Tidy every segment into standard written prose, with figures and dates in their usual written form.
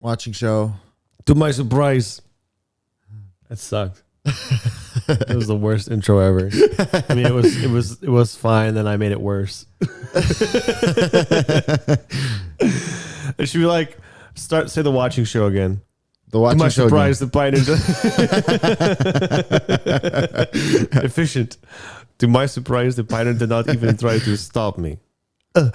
Watching show. To my surprise, it sucked. It was the worst intro ever. I mean, it was fine. Then I made it worse. It should be like say the watching show again. The watching to my show. Surprise, the Pine efficient. To my surprise, the Pine did not even try to stop me. I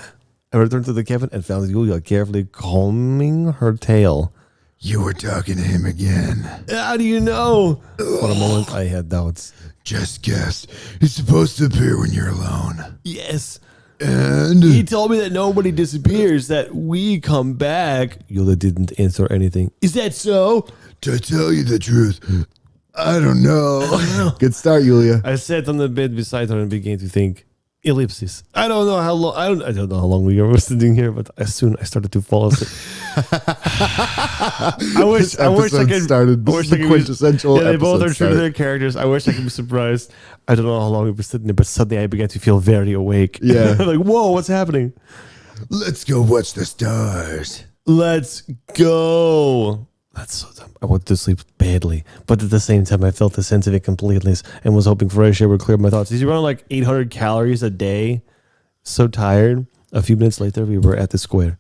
returned to the cabin and found Julia carefully combing her tail. You were talking to him again. How do you know? For a moment, I had doubts. Just guess. He's supposed to appear when you're alone. Yes. And He told me that nobody disappears, that we come back. Yoda didn't answer anything. Is that so? to tell you the truth, I don't know. Good start, Yulia. I sat on the bed beside her and began to think. Ellipsis. I don't know how long. I don't know how long we were sitting here, but as soon I started to fall asleep. I wish I could. Started. I wish The quintessential. Yeah, they both are true started. to their characters. I wish I could be surprised. I don't know how long we were sitting there, but suddenly I began to feel very awake. Yeah. Like, whoa, what's happening? Let's go watch the stars. Let's go. That's so dumb. I wanted to sleep badly, but at the same time, I felt a sense of incompleteness and was hoping fresh air would clear my thoughts. He's running like 800 calories a day. So tired. A few minutes later, we were at the square.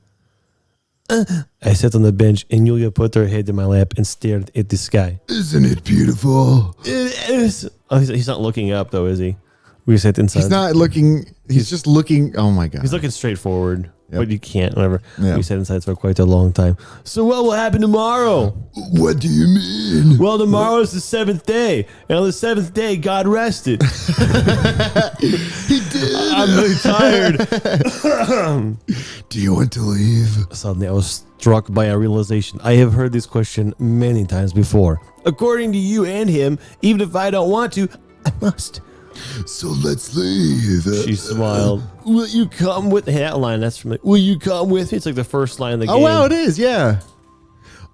I sat on the bench, and Yulia put her head in my lap and stared at the sky. Isn't it beautiful? It is. Oh, he's not looking up, though, is he? We sat inside. He's not looking. He's just looking. Oh my god. He's looking straight forward. Yep. But you can't, whatever. Yeah. We sat inside for quite a long time. So what will happen tomorrow? What do you mean? Well, tomorrow is the seventh day. And on the seventh day, God rested. He did. I'm really tired. Do you want to leave? Suddenly, I was struck by a realization. I have heard this question many times before. According to you and him, even if I don't want to, I must. So let's leave. She smiled. Will you come with that line? That's from. Will you come with me? It's like the first line of the game. Oh wow, it is. Yeah.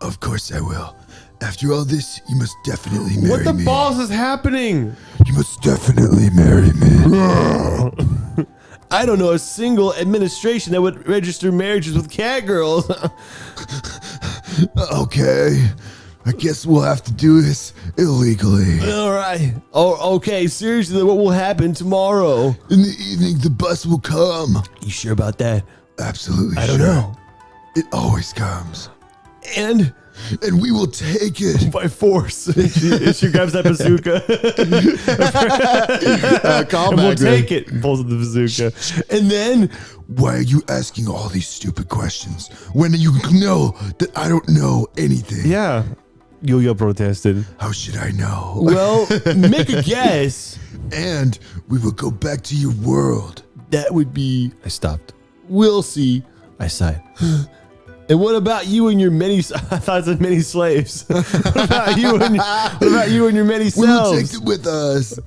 Of course I will. After all this, you must definitely marry What the me. balls is happening? You must definitely marry me. I don't know a single administration that would register marriages with cat girls. Okay. I guess we'll have to do this illegally. All right. Oh, okay. Seriously, what will happen tomorrow? In the evening, the bus will come. You sure about that? Absolutely I don't sure. know. It always comes. And And we will take it. by force, she grabs that bazooka. Call And we'll back, man. take it. Pulls out the bazooka. And then Why are you asking all these stupid questions when you know that I don't know anything? yeah, Yulia protested. How should I know? Well, make a guess. And we will go back to your world. That would be. I stopped. We'll see. I sighed. And what about you and your many? I thought it said many slaves. What about you and your many We will take selves? it with us.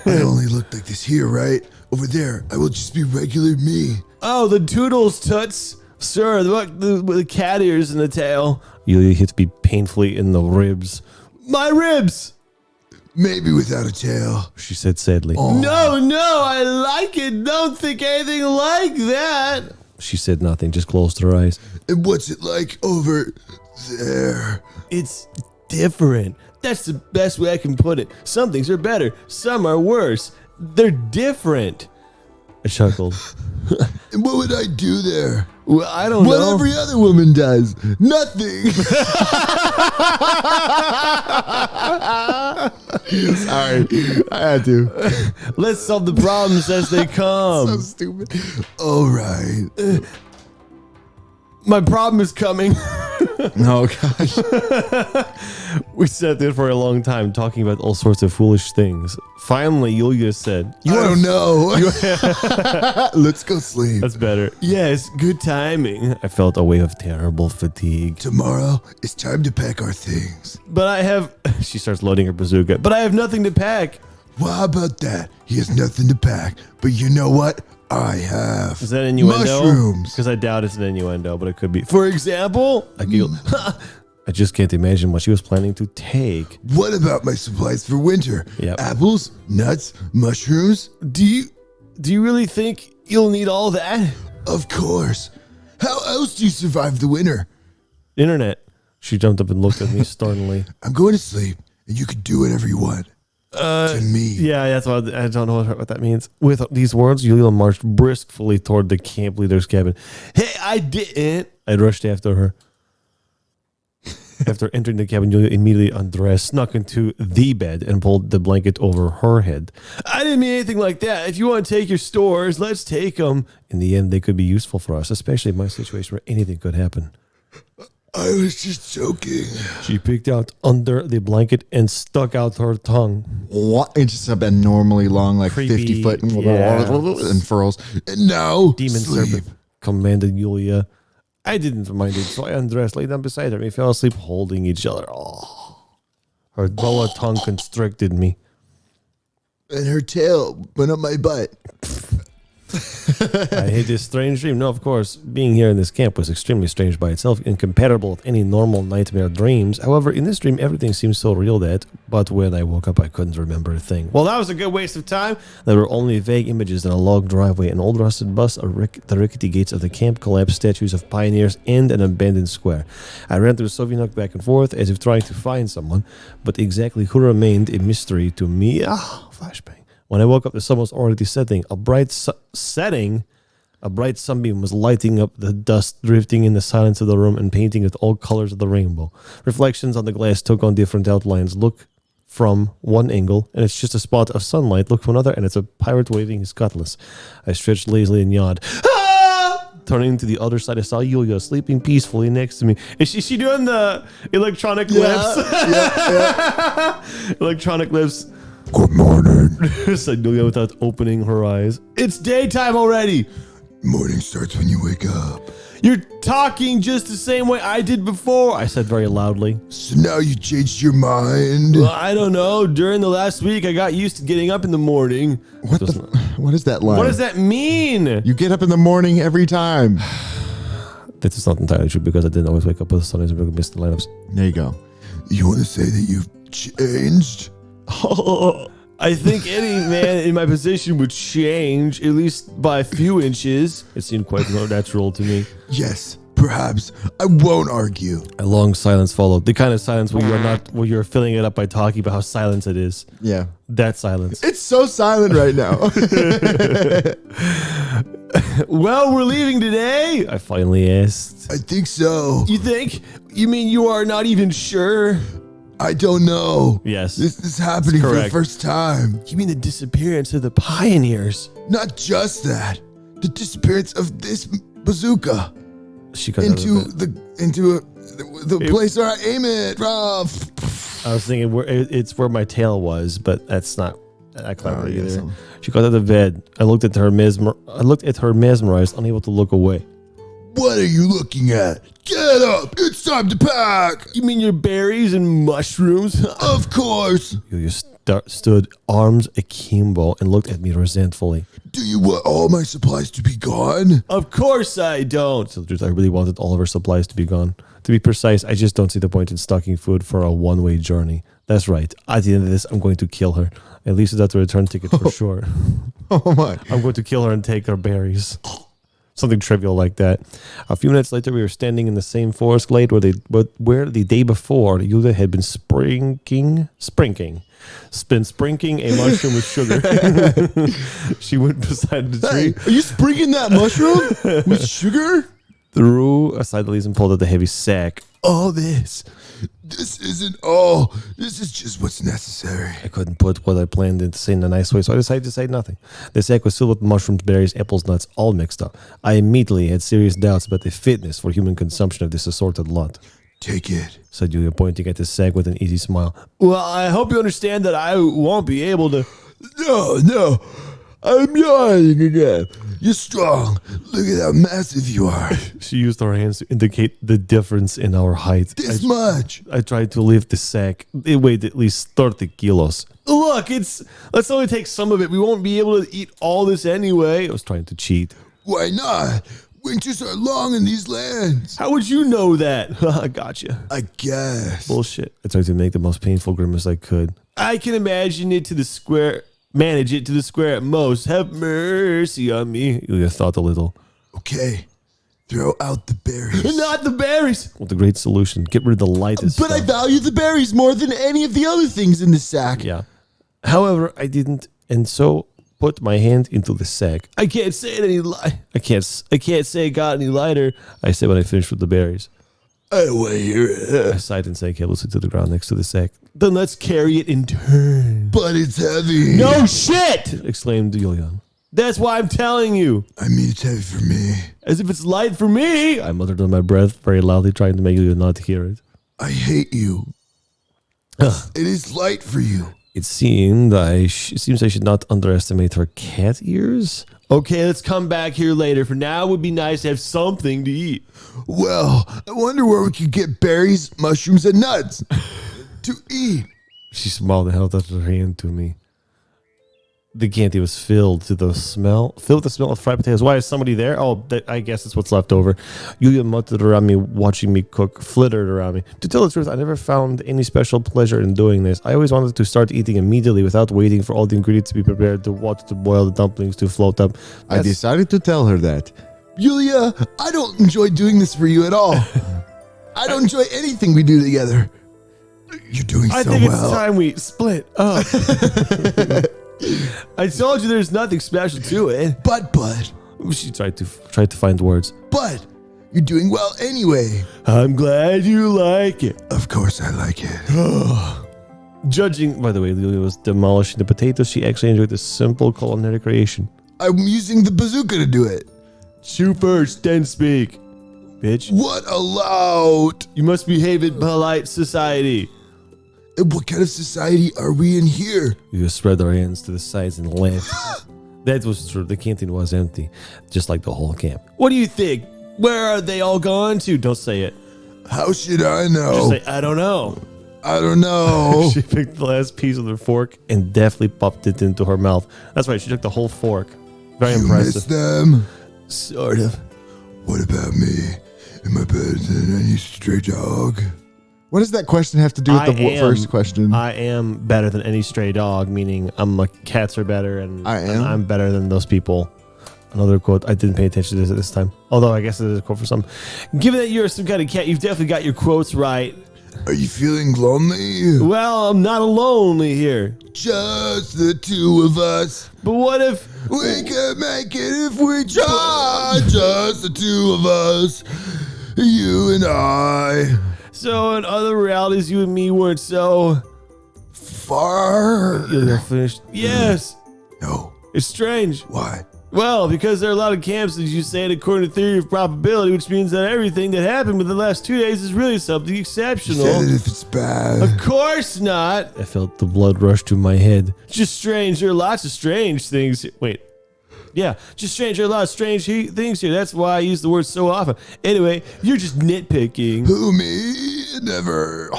I only look like this here, right? Over there, I will just be regular me. Oh, the Toodles Toots. Sir, the cat ears in the tail. Yulia hits me painfully in the ribs. My ribs! Maybe without a tail. She said sadly. Oh. No, I like it. Don't think anything like that. She said nothing, just closed her eyes. And what's it like over there? It's different. That's the best way I can put it. Some things are better, some are worse. They're different. I chuckled. And what would I do there? Well, I don't What know. every other woman does. Nothing. Sorry, I had to. Let's solve the problems as they So come. stupid. All right. My problem is coming. Oh gosh. We sat there for a long time talking about all sorts of foolish things. Finally, Yulia said, I don't know. Let's go sleep. That's better. Yes, good timing. I felt a wave of terrible fatigue. Tomorrow, it's time to pack our things. But I have... She starts loading her bazooka. But I have nothing to pack. Well, how about that? He has nothing to pack. But you know what? I have. Is that innuendo? Mushrooms. Because I doubt it's an innuendo, but it could be. For example, I giggled. I just can't imagine what she was planning to take. What about my supplies for winter? Yep. Apples, nuts, mushrooms? Do you really think you'll need all that? Of course. How else do you survive the winter? Internet. She jumped up and looked at me sternly. I'm going to sleep, and you can do whatever you want. To me. Yeah, that's what I don't know what that means. With these words, Yulia marched briskly toward the camp leader's cabin. Hey, I didn't. I rushed after her. After entering the cabin, Yulia immediately undressed, snuck into the bed, and pulled the blanket over her head. I didn't mean anything like that. If you want to take your stores, let's take them. In the end, they could be useful for us, especially in my situation where anything could happen. I was just joking. She peeked out under the blanket and stuck out her tongue. What? It's just abnormally long, like Creepy, 50 foot yeah. and furls. And now, Demon sleep. serpent, commanded Yulia. I didn't mind it, so I undressed, lay down beside her, and we fell asleep holding each other. Oh. Her boa tongue constricted me. And her tail went up my butt. I had this strange dream. No, of course, being here in this camp was extremely strange by itself, incompatible with any normal nightmare dreams. However, in this dream, everything seemed so real but when I woke up, I couldn't remember a thing. Well, that was a good waste of time. There were only vague images in a log driveway, an old rusted bus, the rickety gates of the camp, collapsed statues of pioneers, and an abandoned square. I ran through Soviet back and forth as if trying to find someone, but exactly who remained a mystery to me. Flashbang. When I woke up, the sun was already setting. A bright sunbeam was lighting up the dust, drifting in the silence of the room and painting with all colors of the rainbow. Reflections on the glass took on different outlines. Look from one angle, and it's just a spot of sunlight. Look from another, and it's a pirate waving his cutlass. I stretched lazily and yawned. Turning to the other side, I saw Yulia sleeping peacefully next to me. Is she doing the electronic lips? Yeah. Electronic lips. Good morning. Said Yulia without opening her eyes. It's daytime already. Morning starts when you wake up. You're talking just the same way I did before, I said very loudly. So now you changed your mind? Well, I don't know. During the last week, I got used to getting up in the morning. What is that line? What does that mean? You get up in the morning every time. That is not entirely true because I didn't always wake up with the sun and really miss the lineups. There you go. You want to say that you've changed? Oh, I think any man in my position would change, at least by a few inches. It seemed quite natural to me. Yes, perhaps. I won't argue. A long silence followed. The kind of silence where you're filling it up by talking about how silent it is. Yeah. That silence. It's so silent right now. Well, we're leaving today? I finally asked. I think so. You think? You mean you are not even sure? I don't know. Yes. This is happening for the correct. first time. You mean the disappearance of the pioneers? Not just that. The disappearance of this bazooka She got into the place where I aim it. I was thinking it's where my tail was, but that's not that clever either. so. She got out of bed. I looked at her mesmerized, unable to look away. What are you looking at? Get up! It's time to pack! You mean your berries and mushrooms? Of course! Yulia stood arms akimbo and looked at me resentfully. Do you want all my supplies to be gone? Of course I don't. So the truth, I really wanted all of her supplies to be gone. To be precise, I just don't see the point in stocking food for a one-way journey. That's right. At the end of this, I'm going to kill her. At least that's a return ticket for sure. Oh my. I'm going to kill her and take her berries. Something trivial like that. A few minutes later, we were standing in the same forest glade where the day before Yulia had been sprinkling a mushroom with sugar. She went beside the tree. Hey, are you sprinkling that mushroom with sugar? Threw aside the leaves and pulled out the heavy sack. All this. This isn't all. This is just what's necessary. I couldn't put what I planned into say in a nice way, so I decided to say nothing. The sack was filled with mushrooms, berries, apples, nuts, all mixed up. I immediately had serious doubts about the fitness for human consumption of this assorted lot. Take it. Said Yulia, pointing at the sack with an easy smile. Well, I hope you understand that I won't be able to... No. I'm yawning again. You're strong. Look at how massive you are. She used her hands to indicate the difference in our height. This much. I tried to lift the sack. It weighed at least 30 kilos. Look, let's only take some of it. We won't be able to eat all this anyway. I was trying to cheat. Why not? Winters are long in these lands. How would you know that? I gotcha. I guess. Bullshit. I tried to make the most painful grimace I could. I can manage it to the square at most. Have mercy on me. Yulia thought a little. Okay. Throw out the berries. Not the berries. Well, the great solution. Get rid of the lightest But I stuff. value the berries more than any of the other things in the sack. Yeah. However, I didn't, and so put my hand into the sack. I can't say it any I can't say it got any lighter. I said when I finished with the berries. I want to hear it. I sighed and sank carelessly to the ground next to the sack. Then let's carry it in turn. But it's heavy. No shit! Exclaimed Yulian. That's why I'm telling you. I mean, it's heavy for me. As if it's light for me. I muttered under my breath very loudly, trying to make Yulian not hear it. I hate you. Ugh. It is light for you. It seems I should not underestimate her cat ears. Okay, let's come back here later. For now, it would be nice to have something to eat. Well, I wonder where we could get berries, mushrooms, and nuts to eat. She smiled and held out her hand to me. The candy was filled with the smell of fried potatoes. Why is somebody there? Oh, I guess that's what's left over. Yulia muttered around me, watching me cook, flittered around me. To tell the truth, I never found any special pleasure in doing this. I always wanted to start eating immediately without waiting for all the ingredients to be prepared, the water to boil, the dumplings to float up. I decided to tell her that. Yulia, I don't enjoy doing this for you at all. I don't enjoy anything we do together. You're doing so I think well. it's time we split up. I told you there's nothing special to it. But, She tried to find words. but, you're doing well anyway. I'm glad you like it. Of course I like it. Judging, by the way, Lily was demolishing the potatoes. She actually enjoyed this simple culinary creation. I'm using the bazooka to do it. Chew first, then speak. Bitch. What a loud. You must behave in polite society. What kind of society are we in here? We just spread our hands to the sides and laughed. That was true. The canteen was empty, just like the whole camp. What do you think? Where are they all gone to? Don't say it. How should I know? Just say, I don't know. I don't know. She picked the last piece of her fork and deftly popped it into her mouth. That's right. She took the whole fork. Very You impressive. miss them? Sort of. What about me? Am I better than any stray dog? What does that question have to do with the first question? I am better than any stray dog, meaning cats are better and I'm better than those people. Another quote. I didn't pay attention to this at this time. Although I guess it is a quote for some. Given that you're some kind of cat, you've definitely got your quotes right. Are you feeling lonely? Well, I'm not lonely here. Just the two of us. But what if... We can make it if we try. Just the two of us. You and I. So in other realities, you and me weren't so... Far. You're finished. Yes. No. It's strange. Why? Well, because there are a lot of camps, as you say, according to theory of probability, which means that everything that happened within the last 2 days is really something You exceptional. said it if it's bad. Of course not. I felt the blood rush to my head. It's just strange. There are lots of strange things. Wait. Yeah, just strange. There are a lot of strange things here. That's why I use the word so often. Anyway, you're just nitpicking. Who, me? Never.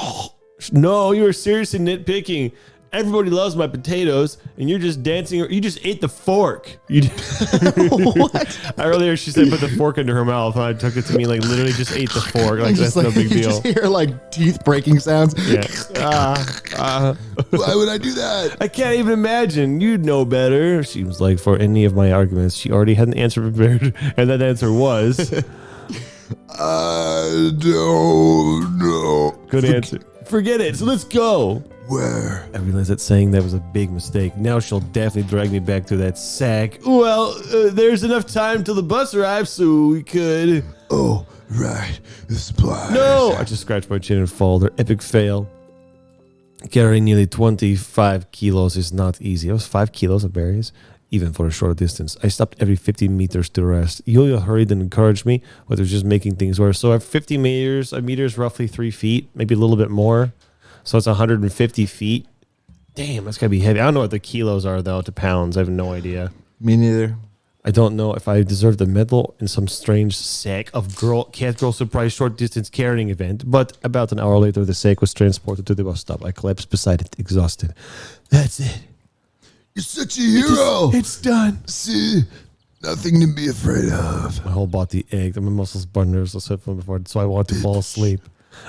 No, you were seriously nitpicking. Everybody loves my potatoes, and you're just dancing. You just ate the fork. What? Earlier, she said put the fork into her mouth, and I took it to mean like literally just ate the fork. Like that's no big you deal. just hear like teeth breaking sounds. Yeah. Why would I do that? I can't even imagine. You'd know better. Seems like for any of my arguments, she already had an answer prepared, and that answer was I don't know. good answer. Forget it. So let's go. Where? I realized that saying that was a big mistake. Now she'll definitely drag me back to that sack. Well, there's enough time till the bus arrives, so we could. Oh, right. The supplies. No! I just scratched my chin and followed her. Epic fail. Carrying nearly 25 kilos is not easy. It was 5 kilos of berries, even for a short distance. I stopped every 50 meters to rest. Yulia hurried and encouraged me, but it was just making things worse. So at 50 meters, a meter is roughly 3 feet, maybe a little bit more. So it's 150 feet. Damn, that's gotta be heavy. I don't know what the kilos are, though, to pounds. I have no idea. Me neither. I don't know if I deserve the medal in some strange sack of cat girl surprise short distance carrying event, but about an hour later, the sack was transported to the bus stop. I collapsed beside it, exhausted. That's it. You're such a hero. It's done. See, nothing to be afraid of. My whole body ached and my muscles burned nerves from before, so I wanted to fall asleep.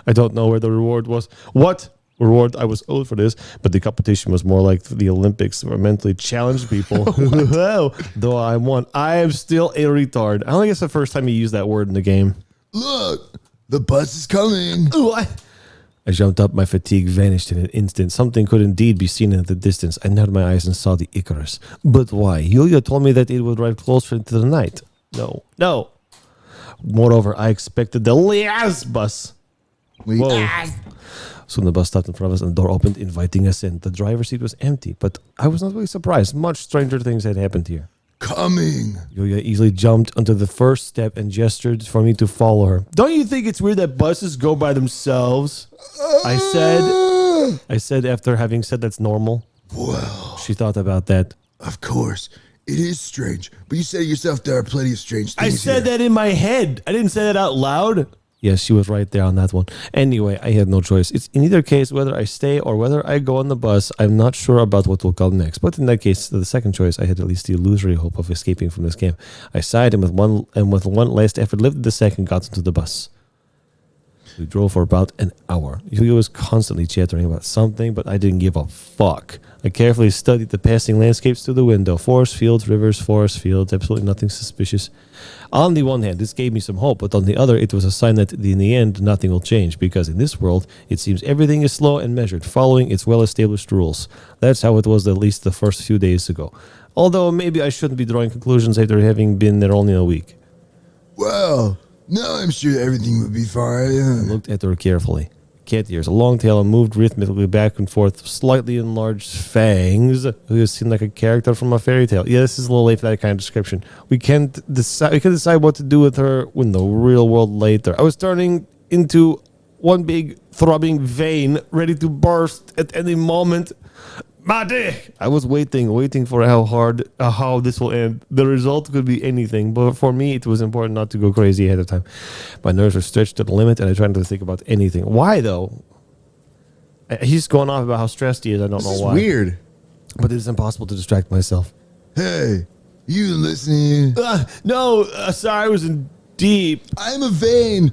I don't know where the reward was. What reward I was owed for this, but the competition was more like the Olympics where mentally challenged people. Though I won, I am still a retard. I don't think it's the first time you use that word in the game. Look, the bus is coming. Ooh, I jumped up, my fatigue vanished in an instant. Something could indeed be seen in the distance. I narrowed my eyes and saw the Icarus. But why? Yulia told me that it would drive closer into the night. No. Moreover, I expected the Liaz bus. Whoa. Soon the bus stopped in front of us and the door opened, inviting us in. The driver's seat was empty, but I was not really surprised. Much stranger things had happened here. Coming. Yulia easily jumped onto the first step and gestured for me to follow her. Don't you think it's weird that buses go by themselves? I said after having said that's normal. Well, She thought about that. of course. It is strange, but you said yourself there are plenty of strange things I said here. that in my head. I didn't say that out loud. Yes, she was right there on that one. Anyway, I had no choice. It's in either case, whether I stay or whether I go on the bus, I'm not sure about what will come next. But in that case, the second choice, I had at least the illusory hope of escaping from this camp. I sighed and with one last effort lifted the sack and got into the bus. We drove for about an hour. Yulia was constantly chattering about something, but I didn't give a fuck. I carefully studied the passing landscapes through the window. Forest fields, rivers, forest fields, absolutely nothing suspicious. On the one hand, this gave me some hope, but on the other, it was a sign that in the end, nothing will change, because in this world, it seems everything is slow and measured, following its well-established rules. That's how it was at least the first few days ago. Although maybe I shouldn't be drawing conclusions after having been there only a week. Well, now I'm sure everything will be I fine. looked at her carefully. Cat ears, a long tail, and moved rhythmically back and forth, slightly enlarged fangs. Who seemed like a character from a fairy tale. Yeah, this is a little late for that kind of description. We can decide what to do with her in the real world later. I was turning into one big throbbing vein, ready to burst at any moment. My dick! I was waiting for how this will end. The result could be anything, but for me, it was important not to go crazy ahead of time. My nerves were stretched to the limit, and I tried not to think about anything. Why, though? He's going off about how stressed he is. I don't know This is why. weird. But it's impossible to distract myself. Hey, you listening? No, sorry, I was in deep. I'm a vein.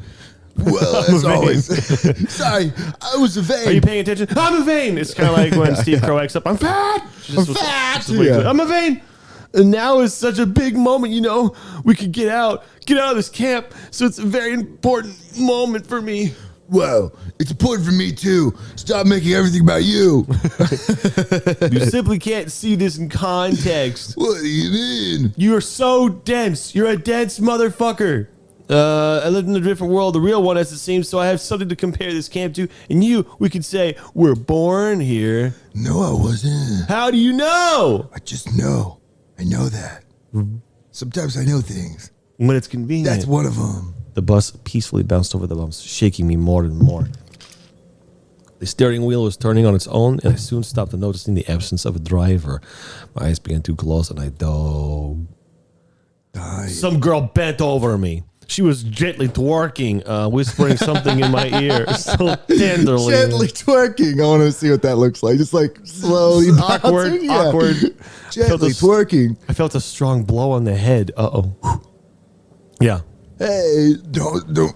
Well, I'm a as vein. always. Sorry, I was a vein. Are you paying attention? I'm a vein. It's kind of like when Steve Crow acts up. I'm fat. I'm fat. Yeah. I'm a vein. And now is such a big moment, you know. We could get out of this camp. So it's a very important moment for me. Well, it's important for me too. Stop making everything about you. You simply can't see this in context. What do you mean? You're so dense. You're a dense motherfucker. I lived in a different world, the real one as it seems, so I have something to compare this camp to. And we could say, we're born here. No, I wasn't. How do you know? I just know. I know that. Sometimes I know things. When it's convenient. That's one of them. The bus peacefully bounced over the bumps, shaking me more and more. The steering wheel was turning on its own, and I soon stopped noticing the absence of a driver. My eyes began to close, and I dove. Some girl bent over me. She was gently twerking, whispering something in my ear, so tenderly. Gently twerking. I want to see what that looks like. Just like slowly Awkward, bouncing. Yeah. awkward. Gently Felt a- twerking. I felt a strong blow on the head. Uh-oh. Yeah. Hey, don't.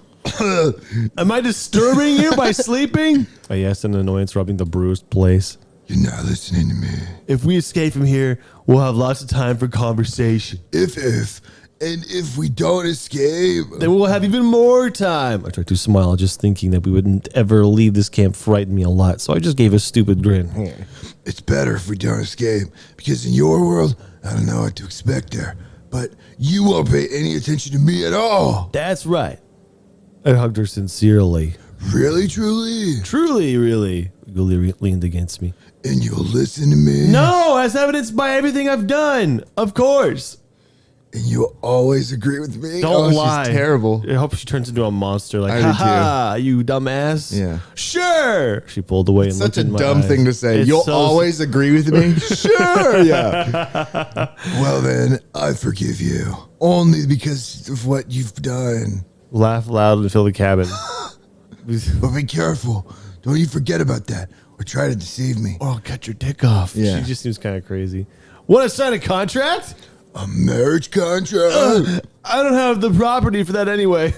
Am I disturbing you by sleeping? I asked in annoyance, rubbing the bruised place. You're not listening to me. If we escape from here, we'll have lots of time for conversation. If we don't escape, Then we'll have even more time. I tried to smile, just thinking that we wouldn't ever leave this camp frightened me a lot, so I just gave a stupid grin. it's better if we don't escape. Because in your world, I don't know what to expect there. But you won't pay any attention to me at all. That's right. I hugged her sincerely. Really, truly? Truly, really. Julie leaned against me. And you'll listen to me? No, as evidenced by everything I've done. Of course. And you'll always agree with me? Don't she's lie. terrible. I hope she turns into a monster. Like, I do ha, you dumbass. Yeah. Sure. She pulled away and Such looked a in my dumb eyes. thing to say. It's You'll so- always agree with me? Sure, yeah. Well, then, I forgive you. Only because of what you've done. Laugh loud and fill the cabin. But be careful. Don't you forget about that. Or try to deceive me. Or I'll cut your dick off. Yeah. She just seems kind of crazy. Want to sign a contract? A marriage contract? I don't have the property for that anyway.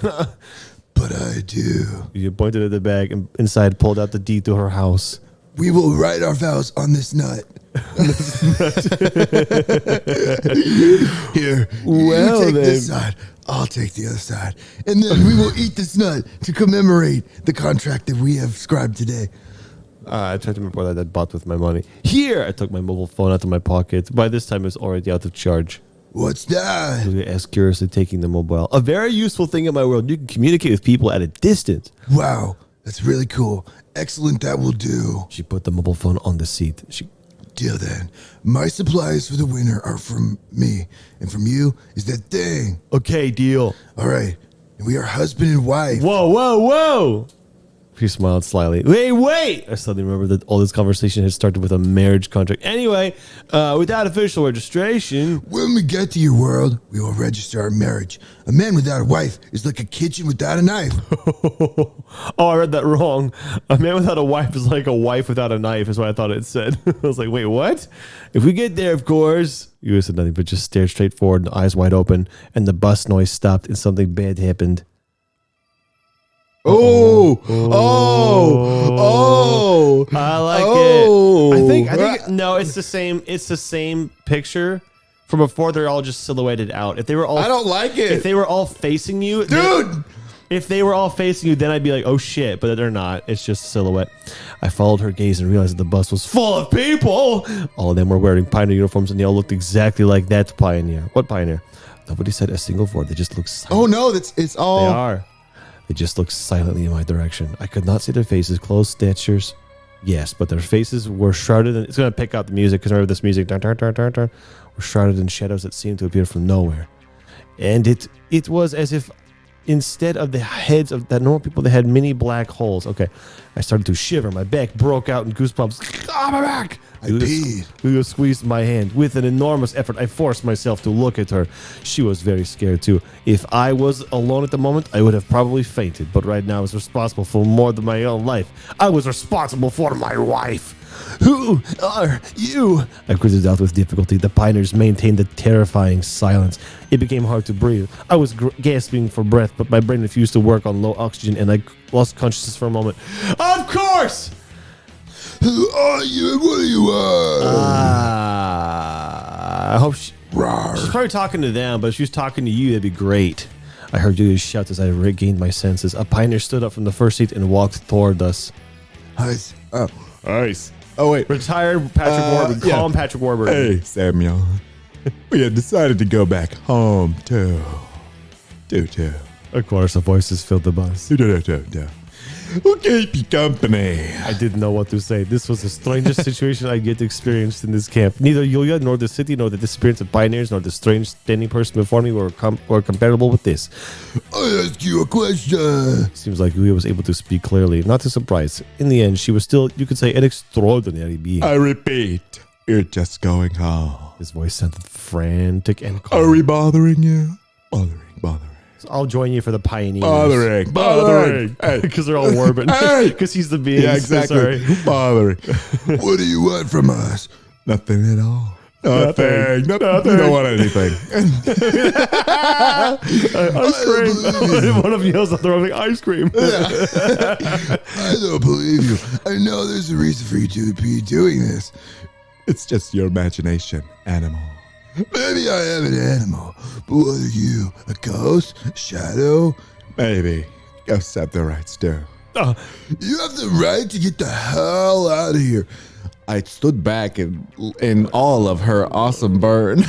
but I do. You pointed at the bag and inside pulled out the deed to her house. We will write our vows on this nut. Here, Well, you take then. this side, I'll take the other side. And then we will eat this nut to commemorate the contract that we have scribed today. I tried to remember what I bought with my money. Here, I took my mobile phone out of my pocket. By this time, it was already out of charge. What's that? Julia asked curiously, taking the mobile. A very useful thing in my world. You can communicate with people at a distance. Wow, that's really cool. Excellent, that will do. She put the mobile phone on the seat. Deal then. My supplies for the winter are from me, and from you is that thing. Okay, deal. All right, and we are husband and wife. Whoa, whoa, whoa. She smiled slyly. Wait. I suddenly remembered that all this conversation had started with a marriage contract. Anyway, without official registration. When we get to your world, we will register our marriage. A man without a wife is like a kitchen without a knife. Oh, I read that wrong. A man without a wife is like a wife without a knife, is what I thought it said. I was like, wait, what? If we get there, of course. You said nothing, but just stared straight forward, eyes wide open, and the bus noise stopped and something bad happened. Oh. I like Oh. it. I think no, it's the same. It's the same picture from before. They're all just silhouetted out. If they were all, I don't like it. If they were all facing you, Dude. if they were all facing you, then I'd be like, oh shit. But they're not. It's just a silhouette. I followed her gaze and realized that the bus was full of people. All of them were wearing Pioneer uniforms, and they all looked exactly like that Pioneer. What Pioneer? Nobody said a single word. They just looked silent. Oh no, it's all. They are. They just looked silently in my direction. I could not see their faces, close statures. Yes, but their faces were shrouded in... It's going to pick out the music, because remember this music... were shrouded in shadows that seemed to appear from nowhere. And it was as if instead of the heads of that normal people, they had mini black holes. Okay, I started to shiver. My back broke out in goosebumps. Ah, my back! I peed. Julia squeezed my hand. With an enormous effort, I forced myself to look at her. She was very scared too. If I was alone at the moment, I would have probably fainted. But right now, I was responsible for more than my own life. I was responsible for my wife. Who are you? I gritted out with difficulty. The pioneers maintained a terrifying silence. It became hard to breathe. I was gasping for breath, but my brain refused to work on low oxygen, and I lost consciousness for a moment. Of course! Who are you and what do you want? I hope she's Rawr. probably talking to them, but if she was talking to you, that'd be great. I heard Julia's shout as I regained my senses. A pioneer stood up from the first seat and walked toward us. Nice. Oh, Nice. Oh wait. Retired Patrick Warburton. yeah. Call him Patrick Warburton. Hey, Samuel. We had decided to go back home too. Of course, the voices filled the bus. We'll keep you company. I didn't know what to say. This was the strangest situation I get experienced in this camp. Neither Yulia nor the city nor the disappearance of pioneers nor the strange standing person before me were comparable with this. I ask you a question. Seems like Yulia was able to speak clearly, not to surprise. In the end, she was still, you could say, an extraordinary being. I repeat, we're just going home. His voice sounded frantic and Are calm. we bothering you? Bothering. So I'll join you for the pioneers. Bothering. Hey. Because they're all Warburton. Hey. Because he's the being. Yeah, exactly. Sorry. Bothering. What do you want from us? Nothing at all. Nothing. You don't want anything. Ice cream. One of you yells out the wrong ice cream. I don't believe you. I know there's a reason for you to be doing this. It's just your imagination, animal. Maybe I am an animal, but what are you? A ghost? A shadow? Maybe. Ghosts have the rights too. You have the right to get the hell out of here. I stood back in all of her awesome burn.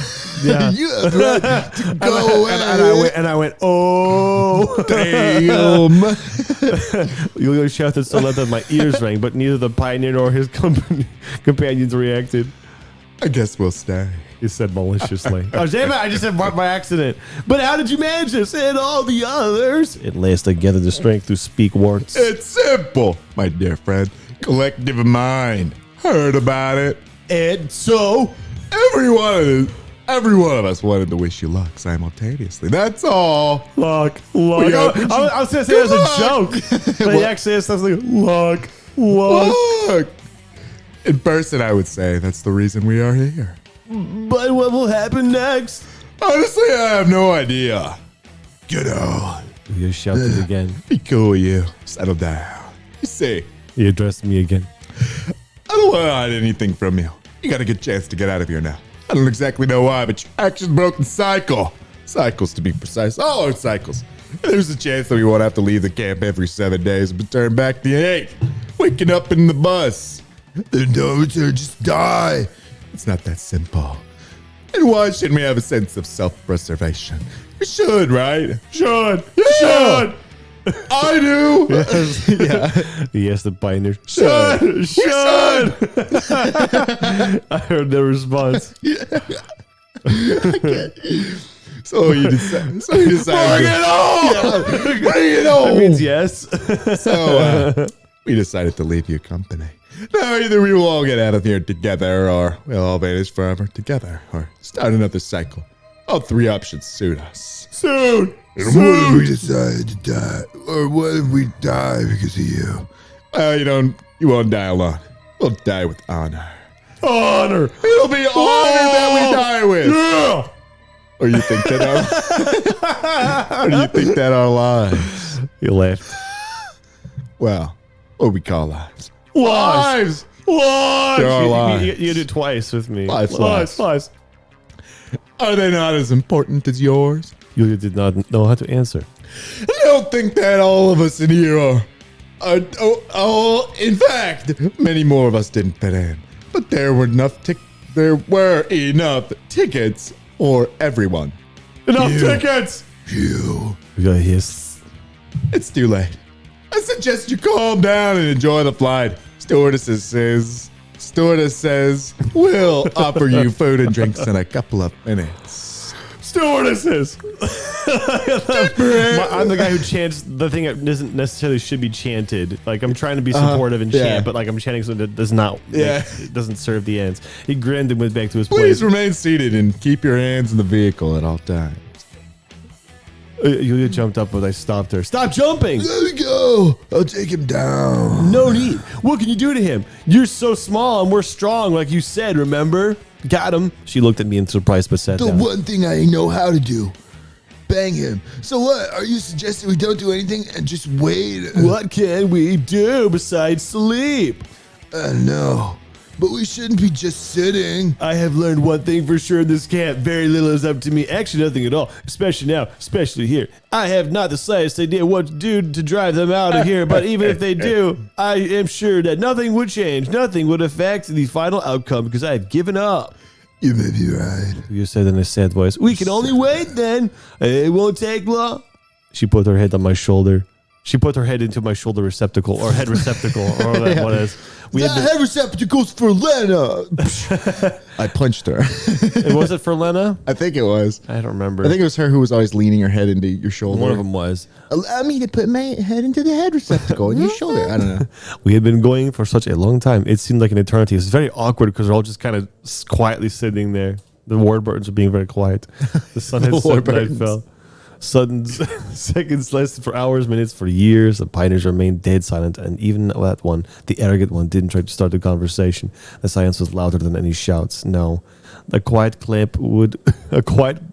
Yeah. You have the right to go away. And I went, oh. Damn. Yulia shouted so loud that my ears rang, but neither the pioneer nor his companions reacted. I guess we'll stay. He said maliciously. Oh, damn it. I just said by accident. But how did you manage this? And all the others. At last, I gathered the strength to speak words. It's simple, my dear friend. Collective mind. Heard about it. And so, Every one of us wanted to wish you luck simultaneously. That's all. luck. got- I was going to say it as a joke. But he actually said something like, luck. Look. In person, I would say that's the reason we are here. But what will happen next? Honestly, I have no idea. Get out. You shouted again. Be cool, you. Settle down. You see, He addressed me again. I don't want to hide anything from you. You got a good chance to get out of here now. I don't exactly know why, but your actions broke the cycle. Cycles, to be precise. All our cycles. There's a chance that we won't have to leave the camp every 7 days, but turn back the 8th. Waking up in the bus. Then don't just die. It's not that simple. And why shouldn't we have a sense of self-preservation? We should, right? Should. Yeah. I do. Yeah. Yes, the pioneer. Should. Should. I heard the response. So you decided. Bring it on! Bring it on! That means yes. So we decided to leave you company. Now either we will all get out of here together, or we'll all vanish forever together, or start another cycle. All 3 options suit us. Soon! And what if we decide to die? Or what if we die because of you? Well, you won't die alone. We'll die with honor. Honor. It'll be honor that we die with. Yeah. Or you think that our lives? He laughed. Well, what do we call lives? Lives. Lives. There are lives. You did it twice with me. Lives. Lives. Are they not as important as yours? Yulia did not know how to answer. I don't think that all of us in here are. In fact, many more of us didn't fit in. But there were enough tickets for everyone. Enough tickets. You. Yulia hissed. It's too late. I suggest you calm down and enjoy the flight. Stewardess says, we'll offer you food and drinks in a couple of minutes. Stewardesses. I'm the guy who chants the thing that doesn't necessarily should be chanted. Like, I'm trying to be supportive and chant, but like I'm chanting something that does not. It doesn't serve the ends. He grinned and went back to his place. Please remain seated and keep your hands in the vehicle at all times. Yulia jumped up, but I stopped her. Stop jumping! Let me go. I'll take him down. No need. What can you do to him? You're so small and we're strong, like you said, remember? Got him. She looked at me in surprise, but sat The down. one thing I know how to do. Bang him. So what? Are you suggesting we don't do anything and just wait? What can we do besides sleep? No. But we shouldn't be just sitting. I have learned one thing for sure in this camp. Very little is up to me. Actually, nothing at all. Especially now. Especially here. I have not the slightest idea what to do to drive them out of here. But even if they do, I am sure that nothing would change. Nothing would affect the final outcome because I have given up. You may be right. You said in a sad voice. We can only wait then. It won't take long. She put her head on my shoulder. She put her head into my shoulder receptacle or head receptacle or whatever what it is. Head receptacles for Lena. I punched her. Was it for Lena? I think it was. I don't remember. I think it was her who was always leaning her head into your shoulder. One of them was. Allow me to put my head into the head receptacle in your shoulder. I don't know. We had been going for such a long time. It seemed like an eternity. It was very awkward because we're all just kind of quietly sitting there. The warbirds were being very quiet. The sun had set, night fell. Sudden seconds lasted for hours, minutes, for years. The pioneers remained dead silent, and even that one, the arrogant one, didn't try to start the conversation. The silence was louder than any shouts. No, a quiet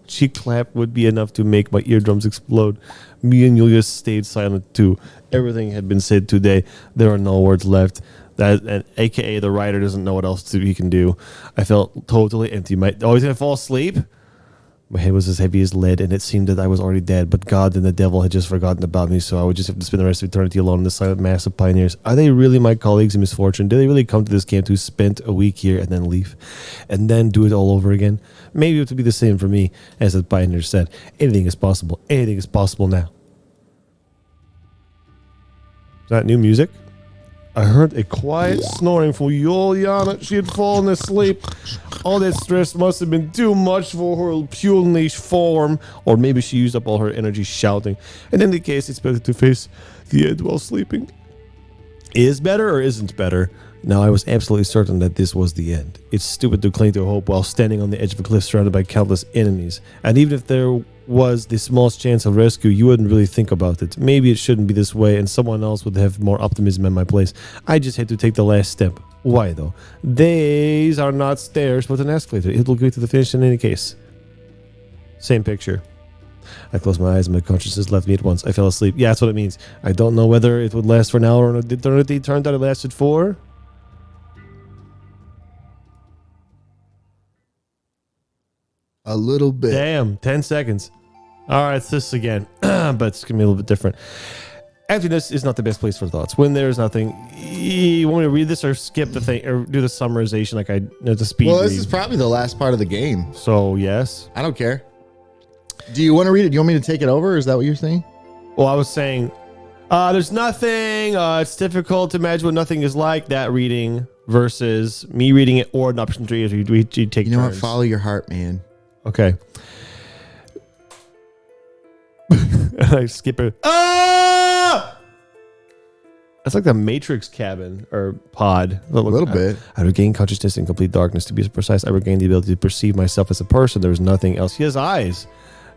cheek clap would be enough to make my eardrums explode. Me and Julius stayed silent too. Everything had been said today. There are no words left. That, and AKA the writer doesn't know what else he can do. I felt totally empty. Always gonna fall asleep. My head was as heavy as lead, and it seemed that I was already dead, but God and the devil had just forgotten about me, so I would just have to spend the rest of eternity alone in the silent mass of pioneers. Are they really my colleagues in misfortune? Do they really come to this camp to spend a week here and then leave? And then do it all over again? Maybe it would be the same for me, as the pioneer said. Anything is possible. Anything is possible now. Is that new music? I heard a quiet snoring from Juliana. She had fallen asleep. All that stress must have been too much for her puny form. Or maybe she used up all her energy shouting. And in the case, it's better to face the end while sleeping. Is better or isn't better? Now, I was absolutely certain that this was the end. It's stupid to cling to hope while standing on the edge of a cliff surrounded by countless enemies. And even if there was the smallest chance of rescue, you wouldn't really think about it. Maybe it shouldn't be this way and someone else would have more optimism in my place. I just had to take the last step. Why though? These are not stairs but an escalator. It will get to the finish in any case. Same picture. I closed my eyes and my consciousness left me at once. I fell asleep. Yeah, that's what it means. I don't know whether it would last for an hour or an eternity. Turned out it lasted for... A little bit. Damn, 10 seconds. All right, it's this again, but it's going to be a little bit different. Emptiness is not the best place for thoughts. When there's nothing, you want me to read this or skip the thing or do the summarization like I the speed Well, read? this is probably the last part of the game. So, yes. I don't care. Do you want to read it? Do you want me to take it over? Is that what you're saying? Well, I was saying, there's nothing. It's difficult to imagine what nothing is like. That reading versus me reading it or an option three as we take You know what? turns. Follow your heart, man. Okay. I skip it. Ah! That's like the Matrix cabin or pod. A little bit. I regained consciousness in complete darkness. To be precise, I regained the ability to perceive myself as a person. There was nothing else. He has eyes,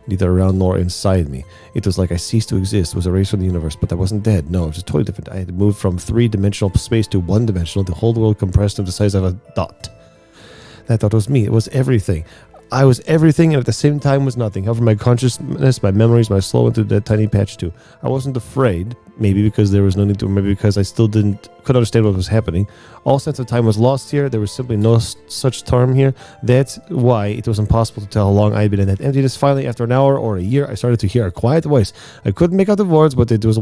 neither around nor inside me. It was like I ceased to exist, was erased from the universe, but I wasn't dead. No, it was totally different. I had moved from three-dimensional space to one-dimensional, the whole world compressed into the size of a dot. That thought was me. It was everything. I was everything and at the same time was nothing. However, my consciousness, my memories, my soul into that tiny patch too. I wasn't afraid, maybe because there was no need to, maybe because I still couldn't understand what was happening. All sense of time was lost here. There was simply no such term here. That's why it was impossible to tell how long I had been in that emptiness. Finally, after an hour or a year, I started to hear a quiet voice. I couldn't make out the words, but it was...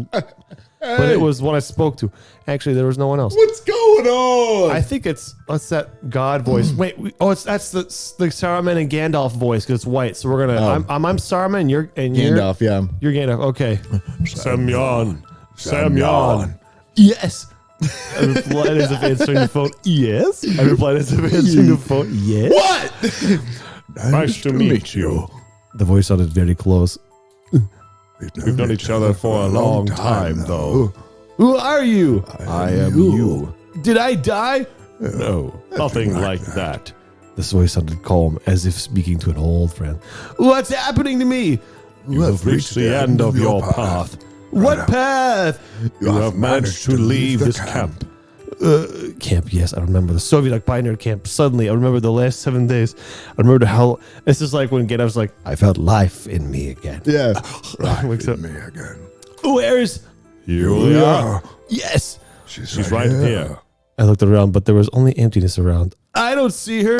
But it was what I spoke to. Actually, there was no one else. What's going on? I think what's that God voice? Wait, that's the Saruman and Gandalf voice because it's white. So we're gonna. I'm Saruman. You're Gandalf, yeah. You're Gandalf. Okay. Samyon. Samyon. Yes. I replied as if answering the phone. Yes. I replied as if answering the phone. Yes. What? Nice to meet you. The voice sounded very close. We've known each other for a long time, though. Who are you? I am you. Did I die? No, nothing like that. This voice sounded calm, as if speaking to an old friend. What's happening to me? You have reached the end of your path. What path? You have managed to leave this camp. Camp, yes, I remember the Soviet pioneer camp. Suddenly, I remember the last 7 days. I remember how this is like when Gandalf was like, I felt life in me again. Yeah. Right up. in me again. Where's? Here we are. Yes. She's right here. I looked around, but there was only emptiness around. I don't see her.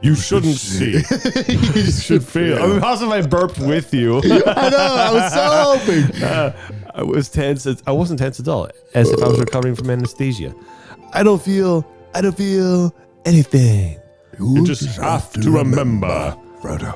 You shouldn't see. You should feel. I mean, how if I burped with you? I know. I was so hoping. I was tense. I wasn't tense at all, as if I was recovering from anesthesia. I don't feel anything. You just have to remember, Frodo.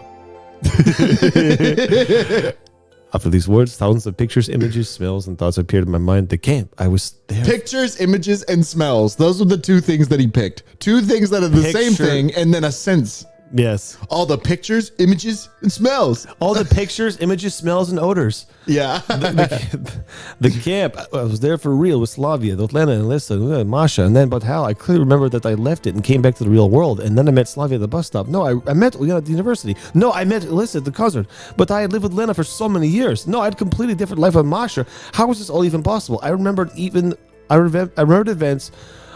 After these words, thousands of pictures, images, smells, and thoughts appeared in my mind. The camp. I was there. Pictures, images, and smells. Those were the two things that he picked. Two things that are the same Picture- thing, and then a sense. Yes. All the pictures, images, and smells. All the pictures, images, smells, and odors. Yeah. The camp. I was there for real with Slavia, Lena, and Lisa, and Masha, and then but how I clearly remember that I left it and came back to the real world, and then I met Slavia at the bus stop. No, I met Lena at the university. No, I met Alyssa at the concert. But I had lived with Lena for so many years. No, I had a completely different life with Masha. How was this all even possible? I remembered events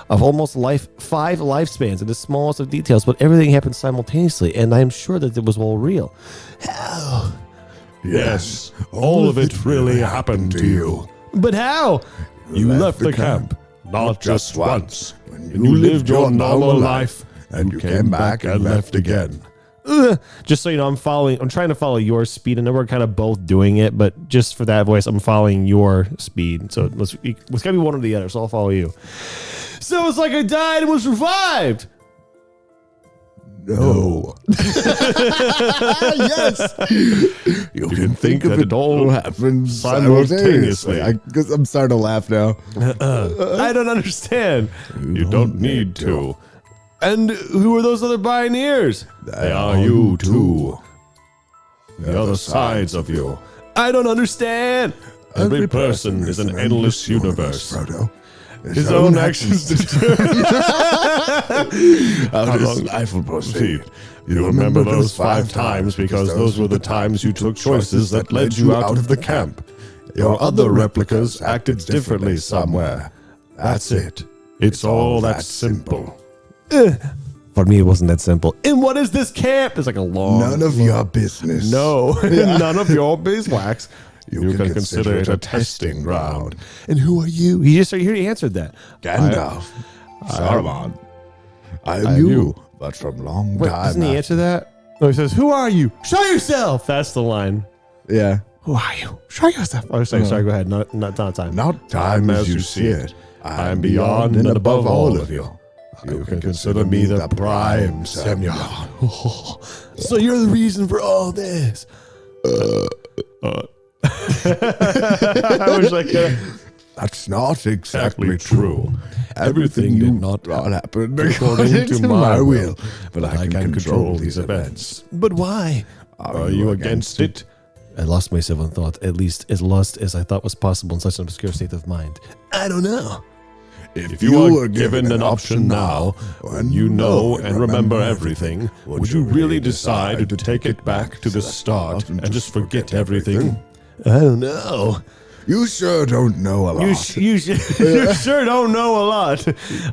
of almost 5 lifespans in the smallest of details, but everything happened simultaneously, and I am sure that it was all real. How? yes, all of it really happened to you. But how? You left the camp, not just once. You lived your normal life, and you came back and left again. Just so you know, I'm trying to follow your speed. I know we're kind of both doing it, but just for that voice, I'm following your speed. So it's gotta be one or the other, so I'll follow you. So it's like I died and was revived. No. Yes. You can think of it all happened Simultaneously. simultaneously. Because I'm starting to laugh now. I don't understand. You don't need to. And who are those other pioneers? They are you too. The other sides of you. I don't understand. Every person is an endless universe. Frodo. His own actions determine how this life will proceed. You remember those 5 times because those were the times you took choices that led you out of the camp. Your other replicas acted differently somewhere. That's it. It's all that simple. For me, it wasn't that simple. And what is this camp? It's like a long... None of your business. No, none of your beeswax. You can consider it a testing ground. And who are you? He answered that. Gandalf. Saruman. I am you, but from long Wait, time. doesn't he answer that? No, he says, who are you? Show yourself. That's the line. Yeah. Who are you? Show yourself. Oh, sorry, go ahead. Not time. Not time as you see it. I am beyond and above all of you. You can consider me the prime Samuel. So you're the reason for all this. I was like, That's not exactly true. Everything did not happen according to my will, but I can control these events. but why? Are you against it? I lost myself in thought, at least as lost as I thought was possible in such an obscure state of mind. I don't know. If you were given an option now, when you know and remember everything, would you really decide to take it back to the start and just forget everything? I don't know. You sure don't know a lot. You sure don't know a lot.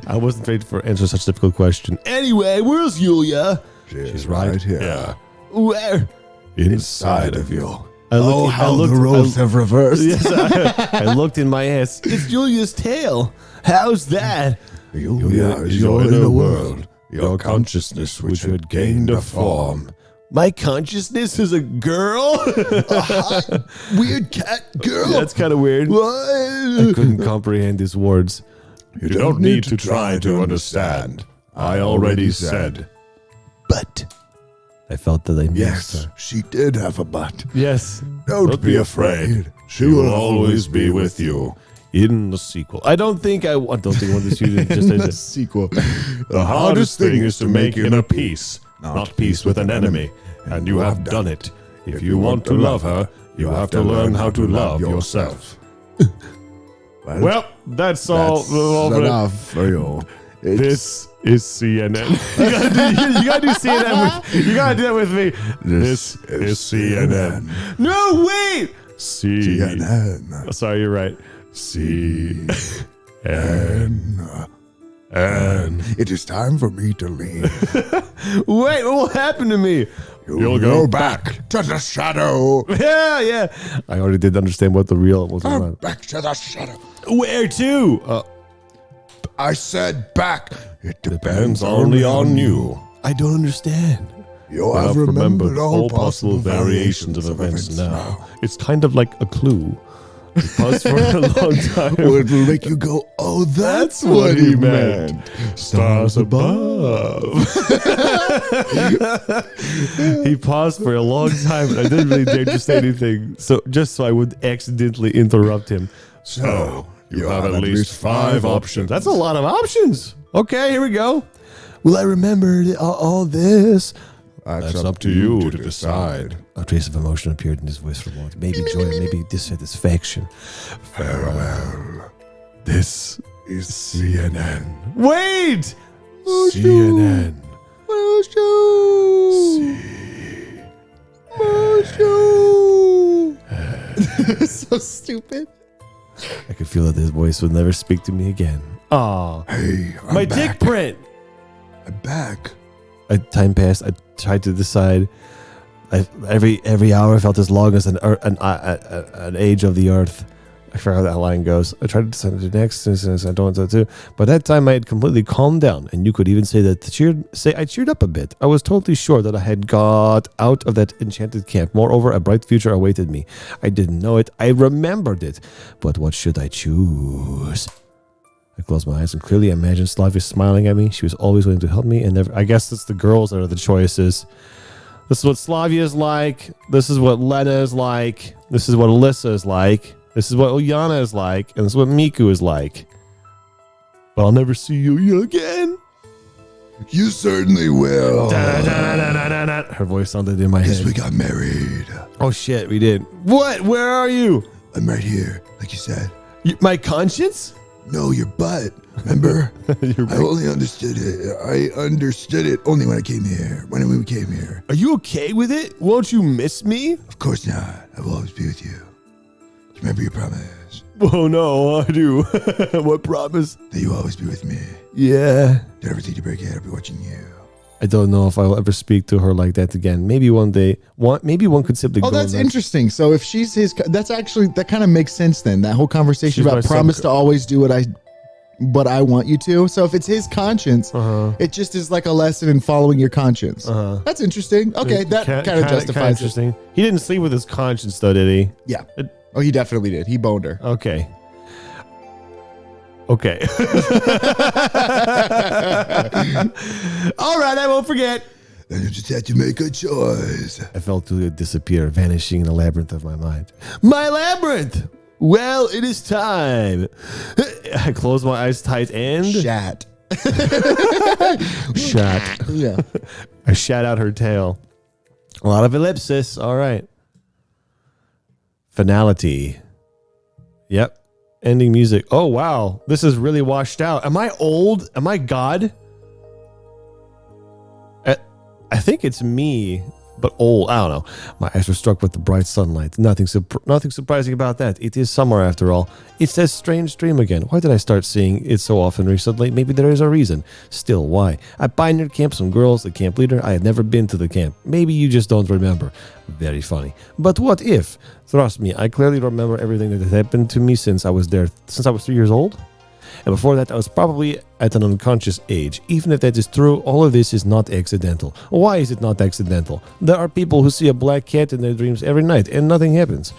I wasn't ready for answer such a difficult question. Anyway, where's Yulia? She's right here. Where? Inside of you. I looked, the roles have reversed. Yes, I looked in my ass. It's Julia's tail. How's that? Yulia is your inner world, your consciousness which had gained a form. My consciousness is a girl? Weird cat girl. That's kind of weird. I couldn't comprehend his words. You don't need to try to understand. I already said. But I felt that I missed Yes, her. she did have a butt. Yes. Don't be afraid. She will always be with you. In the sequel. I don't think I want this season. Just In the sequel. The hardest thing is to make inner peace, not peace with an enemy. And you have done it. If you want to love her, you have to learn how to love yourself. Well, that's all. That's enough for you. This is CNN. you gotta do CNN with. You gotta do that with me. This is CNN. No, wait. CNN. Sorry, you're right. CNN. It is time for me to leave. Wait, what will happen to me? You'll go back to the shadow. Yeah. I already did understand what the real was about. Back to the shadow. Where to? I said back. It depends only on you. I don't understand. You have remembered all possible variations of events now. It's kind of like a clue. We paused for a long time. It'll make you go, oh, that's what he meant. Stars above. He paused for a long time, and I didn't really dare to say anything. So just so I would accidentally interrupt him. So, you have at least 5 options. That's a lot of options. Okay, here we go. Well, I remembered all this. That's up to you to decide. A trace of emotion appeared in his voice for a moment. Maybe joy, maybe dissatisfaction. Farewell. This is CNN. Wait! CNN. So stupid. I could feel that his voice would never speak to me again. Aw. Hey, I'm My back. dick print! I'm back. Time passed. I tried to decide. Every hour felt as long as an age of the earth. I forgot how that line goes. I tried to decide the next since I don't want to. By that time, I had completely calmed down, and you could even say that I cheered up a bit. I was totally sure that I had got out of that enchanted camp. Moreover, a bright future awaited me. I didn't know it. I remembered it. But what should I choose? I closed my eyes and clearly imagined Slavia smiling at me. She was always willing to help me, and I guess it's the girls that are the choices. This is what Slavia is like. This is what Lena is like. This is what Alyssa is like. This is what Olyana is like. And this is what Miku is like. But I'll never see you again. You certainly will. Her voice sounded in my head. Yes, we got married. Oh shit, we did. What? Where are you? I'm right here, like you said. My conscience? No, your butt. Remember? You're I only understood it. I understood it only when I came here. When we came here. Are you okay with it? Won't you miss me? Of course not. I will always be with you. Remember your promise. Oh no, I do. What promise? That you will always be with me. Yeah. Do everything to break it. I'll be watching you. I don't know if I'll ever speak to her like that again. Maybe one day. Maybe one could simply. Oh, go that's next. interesting. So if she's his, that kind of makes sense then. That whole conversation She's about my promise to always do what I want you to. So if it's his conscience, it just is like a lesson in following your conscience. That's interesting. Okay, that kind of justifies it. Interesting. He didn't sleep with his conscience though, did he? Yeah. Oh, he definitely did. He boned her. Okay. Okay. All right, I won't forget. Then you just had to make a choice. I felt Julia disappear, vanishing in the labyrinth of my mind. My labyrinth! Well, it is time. I closed my eyes tight and... Shat. Shat. Yeah. I shat out her tail. A lot of ellipsis. All right. Finality. Yep. Ending music. Oh, wow. This is really washed out. Am I old? Am I God? I think it's me, but old. I don't know. My eyes were struck with the bright sunlight. Nothing surprising about that. It is summer after all. It's that strange dream again. Why did I start seeing it so often recently? Maybe there is a reason. Still, why? I pioneered camp, some girls, the camp leader. I had never been to the camp. Maybe you just don't remember. Very funny. But what if? Trust me, I clearly remember everything that had happened to me since I was 3 years old. And before that, I was probably at an unconscious age. Even if that is true, all of this is not accidental. Why is it not accidental? There are people who see a black cat in their dreams every night and nothing happens.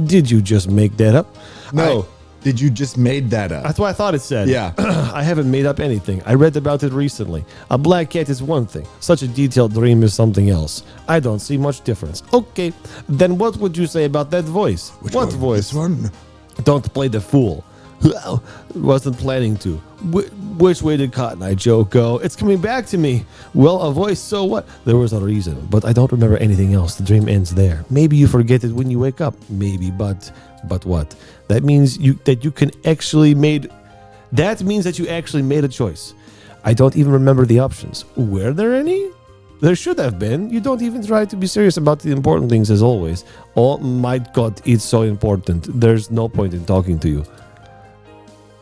Did you just make that up? No. Did you just made that up? That's what I thought it said. Yeah. I haven't made up anything. I read about it recently. A black cat is one thing. Such a detailed dream is something else. I don't see much difference. Okay, then what would you say about that voice? What voice? This one? Don't play the fool. Well, wasn't planning to. Which way did Cotton Eye Joe go? It's coming back to me. Well, a voice, so what? There was a reason, but I don't remember anything else. The dream ends there. Maybe you forget it when you wake up. Maybe, but what? That means you actually made a choice. I don't even remember the options. Were there any? There should have been. You don't even try to be serious about the important things as always. Oh my God, it's so important. There's no point in talking to you.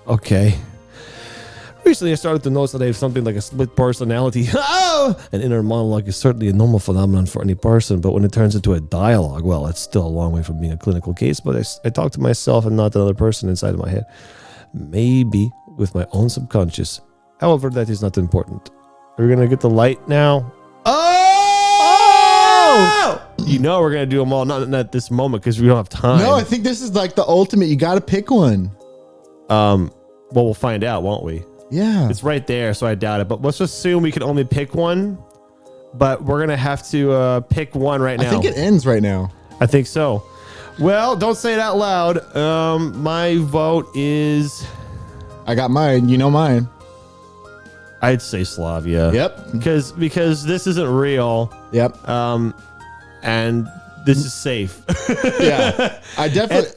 Okay. Recently, I started to notice that I have something like a split personality. Oh! An inner monologue is certainly a normal phenomenon for any person, but when it turns into a dialogue, well, it's still a long way from being a clinical case, but I talk to myself and not another person inside of my head. Maybe with my own subconscious. However, that is not important. Are we going to get the light now? Oh! You know we're going to do them all, not at this moment because we don't have time. No, I think this is like the ultimate. You got to pick one. Well, we'll find out, won't we? Yeah. It's right there, so I doubt it. But let's assume we can only pick one. But we're going to have to pick one right now. I think it ends right now. I think so. Well, don't say it out loud. My vote is... I got mine. You know mine. I'd say Slavia. Yep. Because this isn't real. Yep. And this is safe. Yeah. I definitely...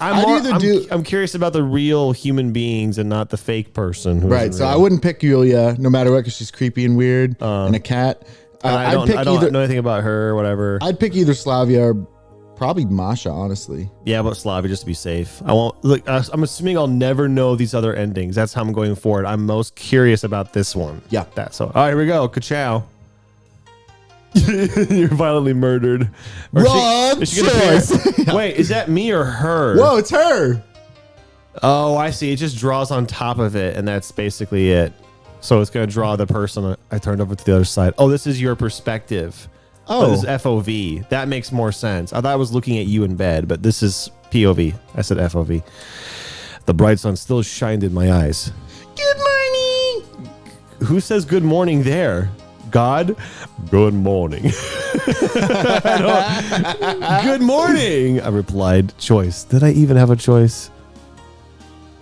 I'm curious about the real human beings and not the fake person. Right. So I wouldn't pick Yulia no matter what because she's creepy and weird and a cat. I don't know anything about her or whatever. I'd pick either Slavia or probably Masha, honestly. Yeah, but Slavia just to be safe. I won't look. I'm assuming I'll never know these other endings. That's how I'm going forward. I'm most curious about this one. Yeah. All right, here we go. Ka-chow. You're violently murdered. Wrong choice. Wait, is that me or her? Whoa, it's her. Oh, I see. It just draws on top of it, and that's basically it. So it's going to draw the person I turned over to the other side. Oh, this is your perspective. Oh, this is FOV. That makes more sense. I thought I was looking at you in bed, but this is POV. I said FOV. The bright sun still shined in my eyes. Good morning. Who says good morning there? God? Good morning. Good morning, I replied. Choice. Did I even have a choice?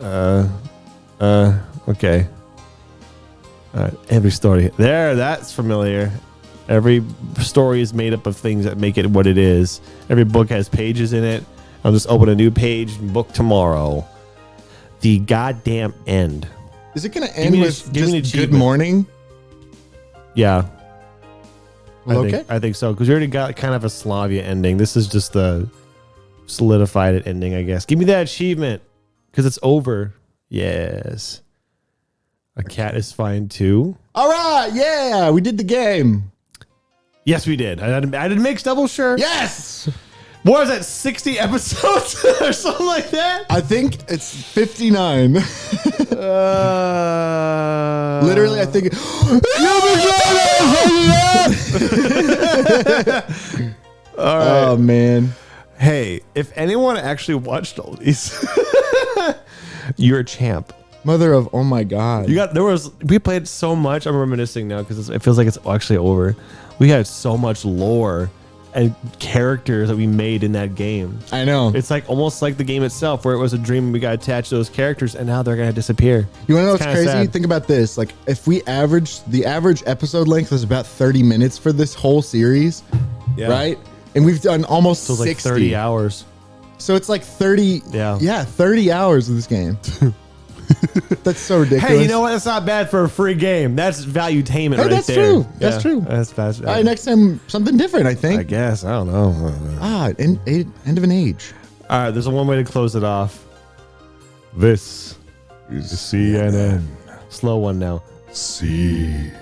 Okay. Every story. There, that's familiar. Every story is made up of things that make it what it is. Every book has pages in it. I'll just open a new page, book tomorrow. The goddamn end. Is it going to end with just good morning? Yeah. Well, okay. I think so, because we already got kind of a Slavia ending. This is just the solidified ending, I guess. Give me that achievement, because it's over. Yes. A cat is fine, too. All right, yeah, we did the game. Yes, we did. I did mix double, sure. Yes. What was that, 60 episodes or something like that? I think it's 59. Literally, I think. Oh man. Hey, if anyone actually watched all these, you're a champ. Mother of oh my god. We played so much. I'm reminiscing now because it feels like it's actually over. We had so much lore and characters that we made in that game. I know. It's like almost like the game itself, where it was a dream. We got attached to those characters, and now they're gonna disappear. You want to know what's kinda crazy? sad. Think about this. Like, if we the average episode length was about 30 minutes for this whole series, right? And we've done almost So it's like 60. 30 hours. So it's like 30. Yeah. 30 hours of this game. That's so ridiculous. Hey, you know what? That's not bad for a free game. That's valuetainment right that's there. true. That's true. That's fast. All right, next time, something different, I think. I guess. I don't know. End of an age. All right, there's one way to close it off. This is CNN. Slow one now. CNN.